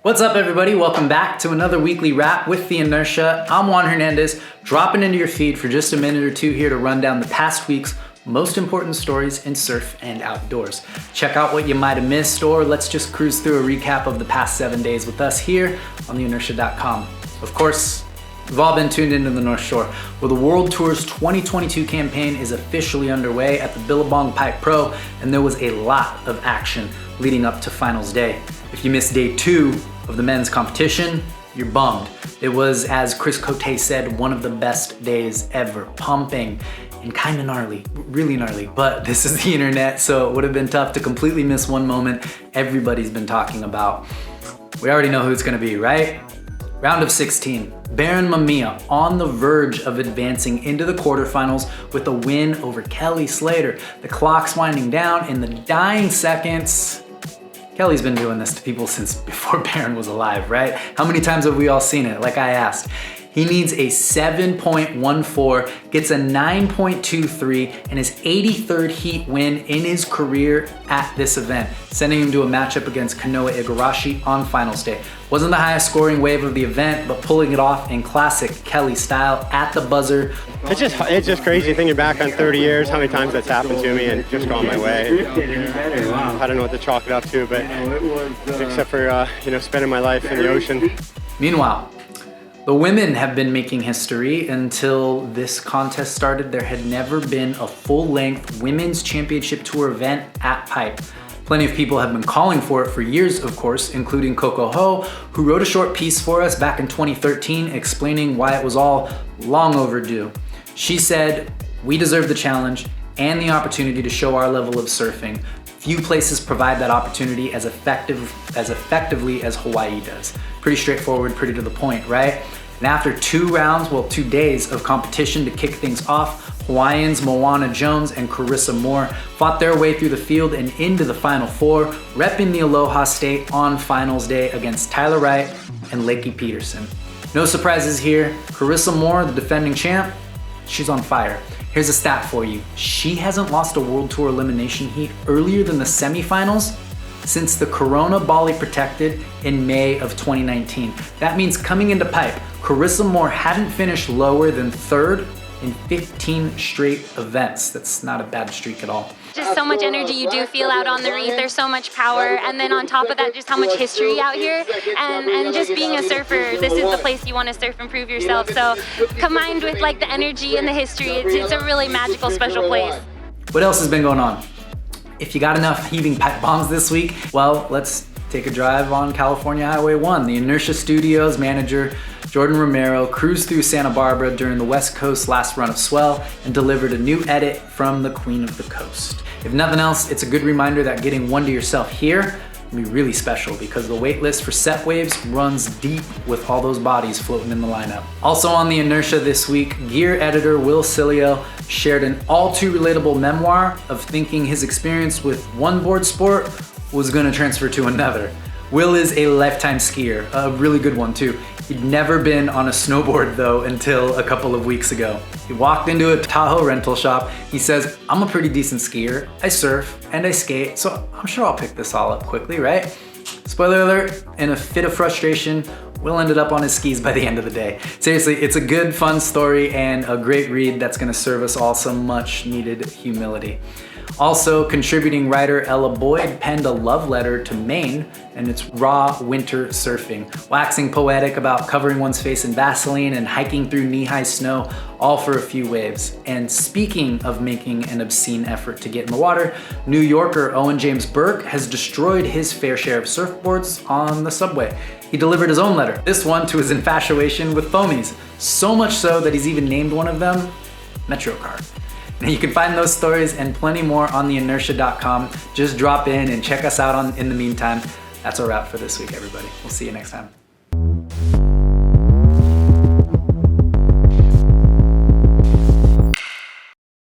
What's up, everybody? Welcome back to another weekly wrap with the Inertia. I'm Juan Hernandez, dropping into your feed for just a minute or two here to run down the past week's most important stories in surf and outdoors. Check out what you might have missed, or let's just cruise through a recap of the past 7 days with us here on theinertia.com. Of course, we've all been tuned into the North Shore, where the World Tour's 2022 campaign is officially underway at the Billabong Pipe Pro, and there was a lot of action leading up to finals day. If you missed day 2 of the men's competition, you're bummed. It was, as Chris Cote said, one of the best days ever. Pumping and kind of gnarly, really gnarly, but this is the internet, so it would have been tough to completely miss one moment everybody's been talking about. We already know who it's gonna be, right? Round of 16, Baron Mamiya on the verge of advancing into the quarterfinals with a win over Kelly Slater. The clock's winding down in the dying seconds. Kelly's been doing this to people since before Baron was alive, right? How many times have we all seen it? Like I asked. He needs a 7.14, gets a 9.23, and his 83rd heat win in his career at this event, sending him to a matchup against Kanoa Igarashi on finals day. Wasn't the highest scoring wave of the event, but pulling it off in classic Kelly style at the buzzer. It's just crazy thinking back on 30 years, how many times that's happened to me and just gone my way. I don't know what to chalk it up to, but except for spending my life in the ocean. Meanwhile, the women have been making history. Until this contest started, there had never been a full-length women's championship tour event at Pipe. Plenty of people have been calling for it for years, of course, including Coco Ho, who wrote a short piece for us back in 2013 explaining why it was all long overdue. She said, "We deserve the challenge and the opportunity to show our level of surfing. Few places provide that opportunity as effectively as Hawaii does." Pretty straightforward, pretty to the point, right? And after 2 days of competition to kick things off, Hawaiians Moana Jones and Carissa Moore fought their way through the field and into the Final Four, repping the Aloha State on finals day against Tyler Wright and Lakey Peterson. No surprises here. Carissa Moore, the defending champ, she's on fire. Here's a stat for you. She hasn't lost a World Tour elimination heat earlier than the semifinals since the Corona Bali Protected in May of 2019. That means coming into Pipe, Carissa Moore hadn't finished lower than 3rd in 15 straight events. That's not a bad streak at all. Just so much energy you do feel out on the reef. There's so much power, and then on top of that, just how much history out here. And just being a surfer, this is the place you want to surf and prove yourself. So combined with like the energy and the history, it's a really magical, special place. What else has been going on? If you got enough heaving pipe bombs this week, well, let's take a drive on California Highway 1. The Inertia Studios manager, Jordan Romero, cruised through Santa Barbara during the West Coast's last run of swell and delivered a new edit from the Queen of the Coast. If nothing else, it's a good reminder that getting one to yourself here can be really special, because the wait list for set waves runs deep with all those bodies floating in the lineup. Also on the Inertia this week, gear editor Will Cilio shared an all too relatable memoir of thinking his experience with one board sport was gonna transfer to another. Will is a lifetime skier, a really good one too. He'd never been on a snowboard though until a couple of weeks ago. He walked into a Tahoe rental shop. He says, "I'm a pretty decent skier. I surf and I skate, so I'm sure I'll pick this all up quickly, right?" Spoiler alert, in a fit of frustration, Will ended up on his skis by the end of the day. Seriously, it's a good, fun story and a great read that's gonna serve us all some much needed humility. Also, contributing writer Ella Boyd penned a love letter to Maine and its raw winter surfing, waxing poetic about covering one's face in Vaseline and hiking through knee-high snow, all for a few waves. And speaking of making an obscene effort to get in the water, New Yorker Owen James Burke has destroyed his fair share of surfboards on the subway. He delivered his own letter, this one to his infatuation with foamies, so much so that he's even named one of them Metrocard. Now you can find those stories and plenty more on theinertia.com. Just drop in and check us out in the meantime. That's a wrap for this week, everybody. We'll see you next time.